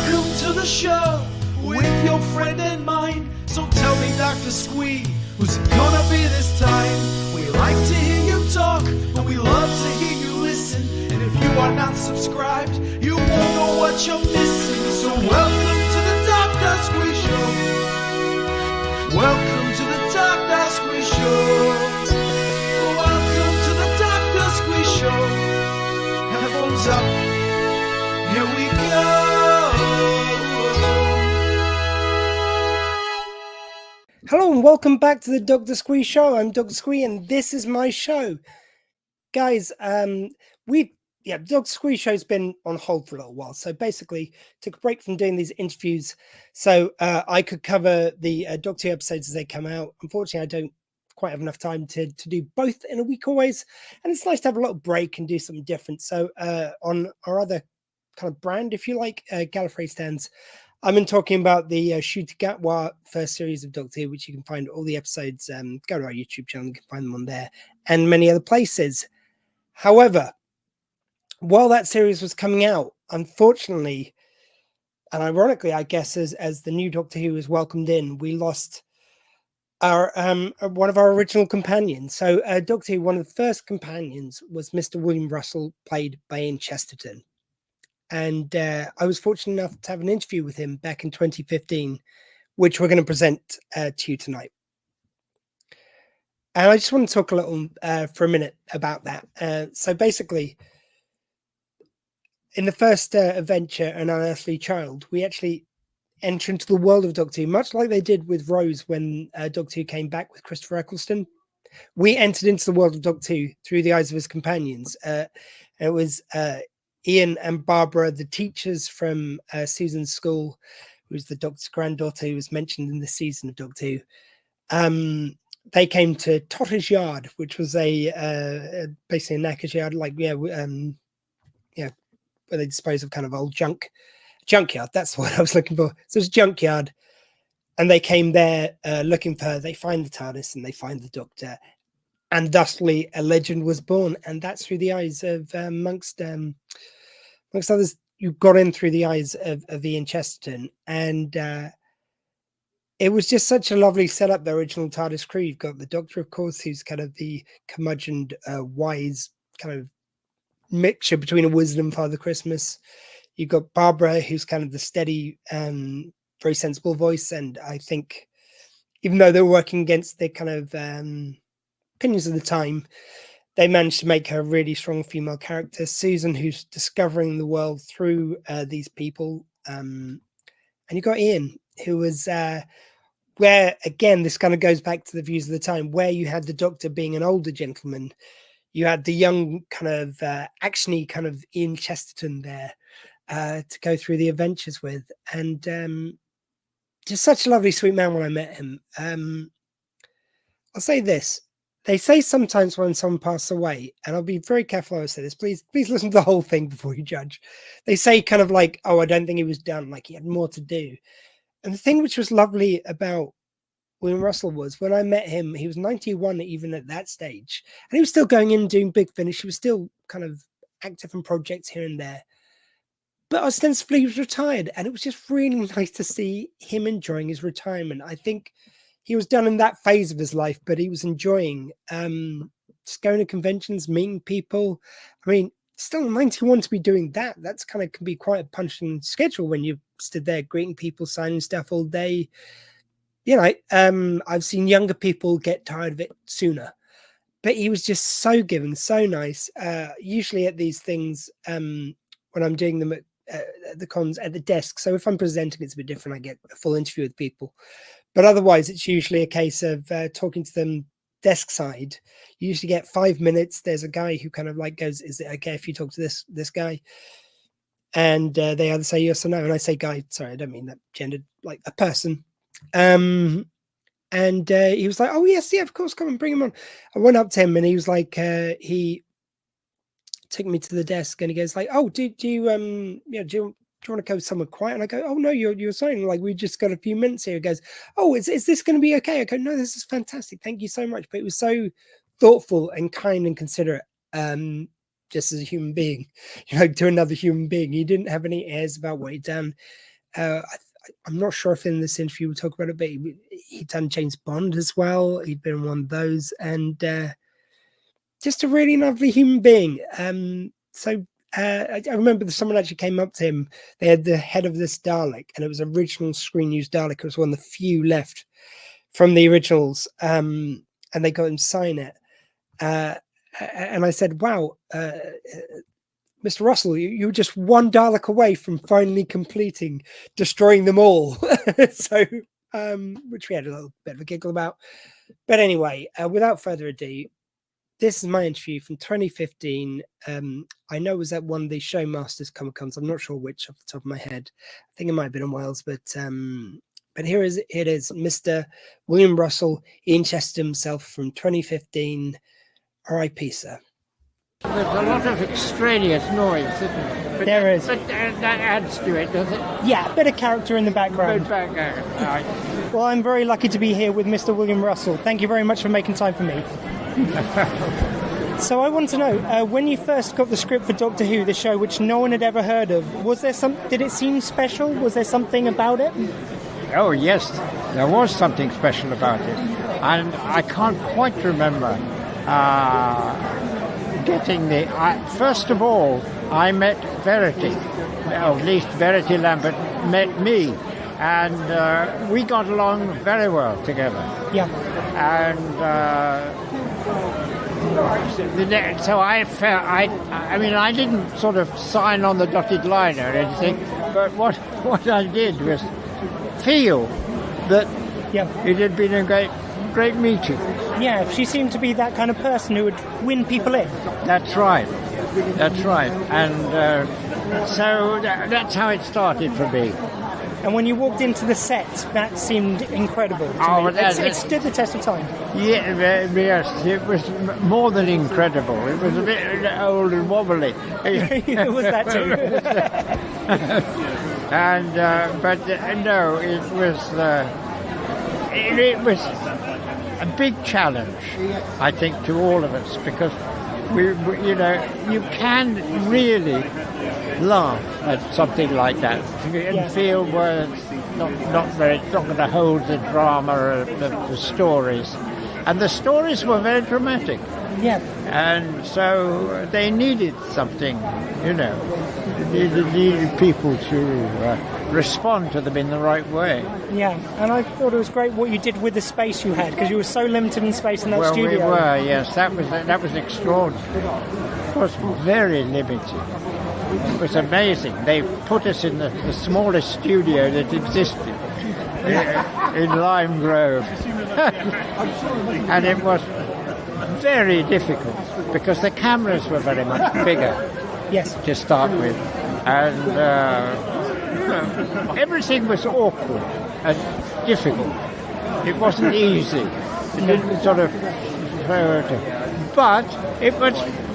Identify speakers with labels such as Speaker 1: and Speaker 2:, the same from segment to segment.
Speaker 1: Welcome to the show with your friend and mine. So tell me, Dr. Squee, who's it gonna be this time? We like to hear you talk, but we love to hear you listen. And if you are not subscribed, you won't know what you're missing. So welcome to the Dr. Squee Show. Welcome to the Dr. Squee Show. Welcome to the Dr. Squee Show. Headphones up. Here we go.
Speaker 2: Hello and welcome back to the Dr. Squee Show. I'm Dr. Squee and this is my show. Guys, Dr. Squee Show's been on hold for a little while. So basically took a break from doing these interviews so I could cover the Doctor Who episodes as they come out. Unfortunately, I don't quite have enough time to do both in a week always. And it's nice to have a little break and do something different. So on our other kind of brand, if you like, Gallifrey Stands, I've been talking about the Shuti Gatwa first series of Doctor Who, which you can find all the episodes. Go to our YouTube channel, you can find them on there and many other places. However, while that series was coming out, unfortunately, and ironically, I guess, as the new Doctor Who was welcomed in, we lost our one of our original companions. So Doctor Who, one of the first companions was Mr. William Russell, played by Ian Chesterton. And I was fortunate enough to have an interview with him back in 2015, which we're going to present to you tonight. And I just want to talk a little for a minute about that. So basically, in the first adventure, An Unearthly Child, we actually enter into the world of Doctor Who, much like they did with Rose when Doctor Who came back with Christopher Eccleston. We entered into the world of Doctor Who through the eyes of his companions. It was Ian and Barbara, the teachers from Susan's school, who was the Doctor's granddaughter who was mentioned in this season of Doctor Who. They came to Totter's Yard, which was a basically a knacker's yard, like where they dispose of kind of old junkyard. That's what I was looking for. So it's a junkyard, and they came there looking for her. They find the TARDIS and they find the Doctor, and thusly a legend was born, and that's through the eyes of amongst others. You got in through the eyes of Ian Chesterton, and it was just such a lovely setup. The original TARDIS crew. You've got the Doctor, of course, who's kind of the curmudgeoned, wise kind of mixture between a wizard and Father Christmas. You've got Barbara, who's kind of the steady, very sensible voice, and I think even though they were working against the kind of opinions of the time, they managed to make her a really strong female character. Susan, who's discovering the world through these people, and you got Ian, who was where again this kind of goes back to the views of the time, where you had the Doctor being an older gentleman, you had the young kind of actiony kind of Ian Chesterton there to go through the adventures with, and just such a lovely, sweet man when I met him. I'll say this. They say sometimes when someone passes away, and I'll be very careful how I say this, please listen to the whole thing before you judge. They say kind of like, oh, I don't think he was done, like he had more to do. And the thing which was lovely about William Russell was when I met him, he was 91 even at that stage. And he was still going in and doing Big Finish. He was still kind of active in projects here and there. But ostensibly he was retired. And it was just really nice to see him enjoying his retirement. I think he was done in that phase of his life, but he was enjoying just going to conventions, meeting people. I mean, still 91 to be doing that. That's kind of can be quite a punching schedule when you stood there greeting people, signing stuff all day. You know, I've seen younger people get tired of it sooner, but he was just so giving, so nice. Usually at these things, when I'm doing them at the cons at the desk. So if I'm presenting, it's a bit different. I get a full interview with people. But otherwise, it's usually a case of talking to them desk side. You usually get 5 minutes. There's a guy who kind of like goes, is it okay if you talk to this guy? And they either say yes or no. And I say guy, sorry, I don't mean that gendered, like a person. And he was like, oh, yes, yeah, of course, come and bring him on. I went up to him and he was like, he took me to the desk and he goes like, oh, do you want to go somewhere quiet? And I go, oh no, you're saying like we just got a few minutes here. He goes, oh, is this going to be okay? I go, no, this is fantastic. Thank you so much. But it was so thoughtful and kind and considerate, just as a human being, to another human being. He didn't have any airs about what he'd done. I'm not sure if in this interview we'll talk about it, but he'd done James Bond as well. He'd been in one of those, and just a really lovely human being. I remember someone actually came up to him. They had the head of this Dalek, and it was original screen used Dalek. It was one of the few left from the originals, and they got him to sign it. And I said, "Wow, Mr. Russell, you were just one Dalek away from finally destroying them all." So, which we had a little bit of a giggle about. But anyway, without further ado, this is my interview from 2015. I know it was at one of the Showmasters Comic Cons. I'm not sure which off the top of my head. I think it might have been in Wales, but here it is, Mr. William Russell, Ian Chesterton himself from 2015. R.I.P. sir.
Speaker 3: There's a lot of extraneous noise, isn't there? But
Speaker 2: there is.
Speaker 3: But that adds to it, does it?
Speaker 2: Yeah, a bit of character in the background.
Speaker 3: Good background. Right.
Speaker 2: Well, I'm very lucky to be here with Mr. William Russell. Thank you very much for making time for me. So I want to know, when you first got the script for Doctor Who, the show which no one had ever heard of, did it seem special? Was there something about it?
Speaker 3: Oh, yes, there was something special about it. And I can't quite remember getting first of all, I met Verity, or at least Verity Lambert met me, and we got along very well together.
Speaker 2: Yeah.
Speaker 3: And so I felt, I mean, I didn't sort of sign on the dotted line or anything, but what I did was feel that it had been a great meeting.
Speaker 2: Yeah, she seemed to be that kind of person who would win people in.
Speaker 3: That's right. And so that's how it started for me.
Speaker 2: And when you walked into the set, that seemed incredible to me. It stood the test of time.
Speaker 3: Yeah, yes, it was more than incredible. It was a bit old and wobbly.
Speaker 2: It was that too.
Speaker 3: And but no, it was a big challenge, I think, to all of us, because we you can really laugh at something like that and feel it's not going to hold the drama or the stories, and the stories were very dramatic.
Speaker 2: Yeah.
Speaker 3: And so they needed something, needed people to respond to them in the right way.
Speaker 2: Yeah, and I thought it was great what you did with the space you had, because you were so limited in space in that studio.
Speaker 3: Well, we were, yes. That was extraordinary. It was very limited. It was amazing. They put us in the smallest studio that existed in Lime Grove. And it was very difficult because the cameras were very much bigger to start with. And everything was awkward and difficult. It wasn't easy. It didn't sort of... But it was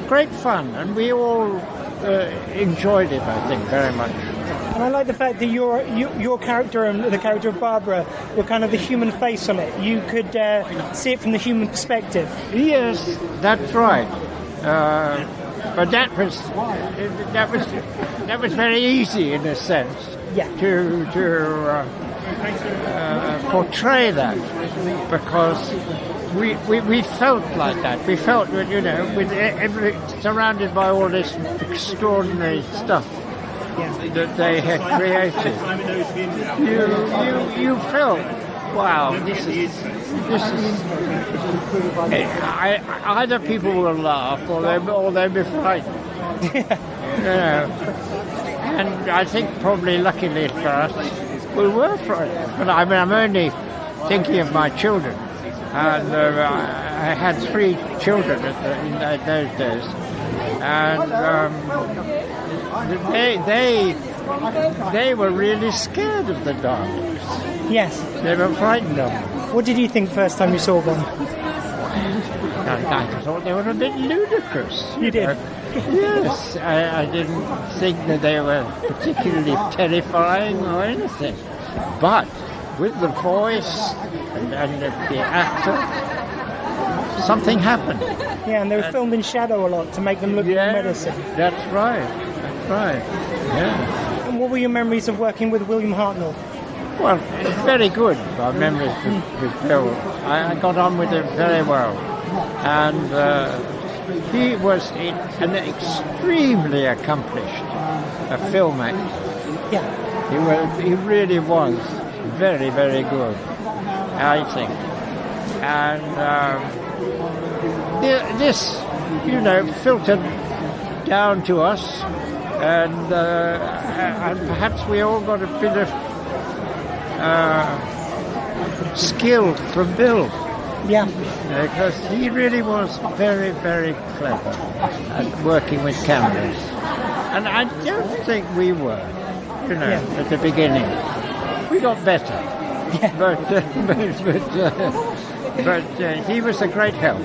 Speaker 3: great fun, and we all enjoyed it, I think, very much.
Speaker 2: And I like the fact that your character and the character of Barbara were kind of the human face on it. You could see it from the human perspective.
Speaker 3: Yes, that's right. But that was very easy in a sense to portray that, because we felt like that. We felt that, with surrounded by all this extraordinary stuff that they had created. You felt, wow, this is either people will laugh or they'll be frightened. And I think probably luckily for us, we were frightened. But I mean, I'm only thinking of my children, and I had 3 children in those days, and they were really scared of the darkness.
Speaker 2: Yes.
Speaker 3: They were frightened of them.
Speaker 2: What did you think first time you saw one?
Speaker 3: I thought they were a bit ludicrous.
Speaker 2: You did?
Speaker 3: Yes. I didn't think that they were particularly terrifying or anything. But with the voice and the actor, something happened.
Speaker 2: Yeah, and they were filmed in shadow a lot to make them look more menacing.
Speaker 3: That's right. Yeah.
Speaker 2: And what were your memories of working with William Hartnell?
Speaker 3: Well, very good. My memories with Bill. I got on with him very well, and he was an extremely accomplished filmmaker.
Speaker 2: Yeah.
Speaker 3: He really was very, very good, I think. And this, filtered down to us, and perhaps we all got a bit of skill from Bill.
Speaker 2: Yeah.
Speaker 3: Because he really was very, very clever at working with cameras. And I don't think we were, at the beginning. We got better.
Speaker 2: Yeah.
Speaker 3: But he was a great help.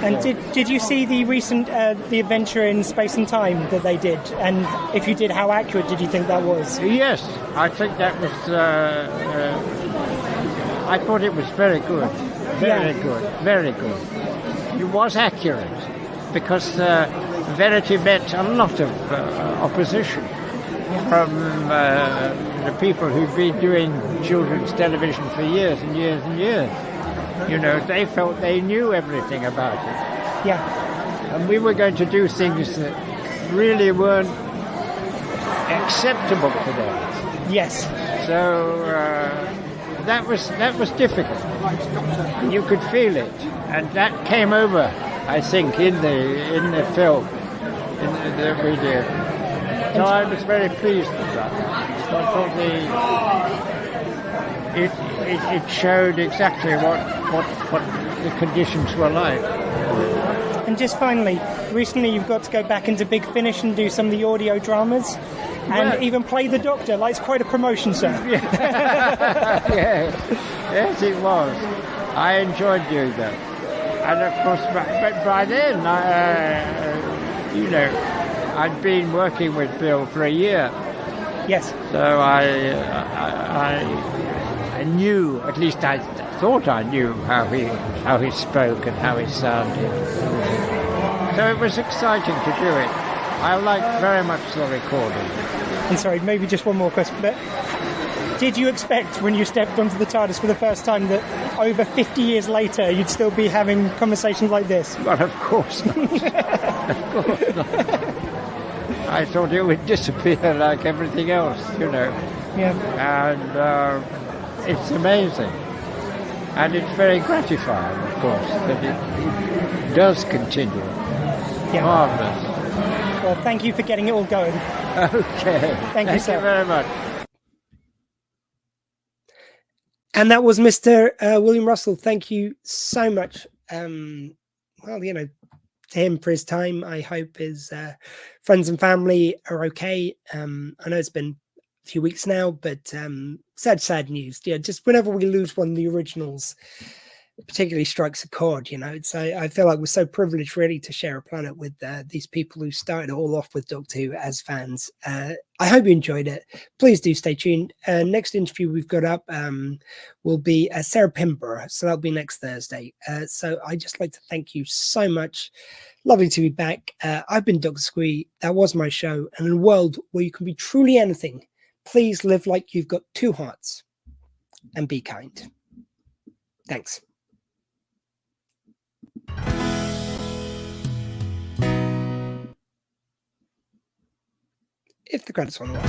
Speaker 2: And did you see the recent the adventure in space and time that they did? And if you did, how accurate did you think that was?
Speaker 3: Yes, I think that was. I thought it was very good, very good. It was accurate because Verity met a lot of opposition from the people who've been doing children's television for years and years and years. They felt they knew everything about it.
Speaker 2: Yeah.
Speaker 3: And we were going to do things that really weren't acceptable to them.
Speaker 2: Yes.
Speaker 3: So that was difficult. You could feel it, and that came over, I think, in the film that we did. So I was very pleased with that. I thought it showed exactly what the conditions were like.
Speaker 2: And just finally, recently you've got to go back into Big Finish and do some of the audio dramas, and even play the Doctor. Like, it's quite a promotion, sir.
Speaker 3: Yes, it was. I enjoyed doing that, and of course, but by then, I'd been working with Bill for a year.
Speaker 2: Yes.
Speaker 3: So I knew, at least I thought I knew how he spoke and how he sounded. So it was exciting to do it. I liked very much the recording.
Speaker 2: And sorry, maybe just one more question, but did you expect when you stepped onto the Tardis for the first time that over 50 years later you'd still be having conversations like this?
Speaker 3: Well, of course not. Of course not. I thought it would disappear like everything else,
Speaker 2: Yeah.
Speaker 3: And it's amazing. And it's very gratifying, of course, that it does continue.
Speaker 2: Yeah.
Speaker 3: Marvellous.
Speaker 2: Well, thank you for getting it all going.
Speaker 3: Okay.
Speaker 2: Thank you, sir.
Speaker 3: Thank you very much.
Speaker 2: And that was Mr. William Russell. Thank you so much. To him for his time. I hope his friends and family are okay. I know it's been a few weeks now, but sad news. Yeah, just whenever we lose one of the originals, it particularly strikes a chord. I feel like we're so privileged really to share a planet with these people who started it all off with Doctor Who as fans. I hope you enjoyed it. Please do stay tuned. Next interview we've got up will be Sarah Pember, so that'll be next Thursday. So I'd just like to thank you so much. Lovely to be back. I've been Dr. Squee. That was my show. And in a world where you can be truly anything, please live like you've got two hearts and be kind. Thanks. If the credits want to roll.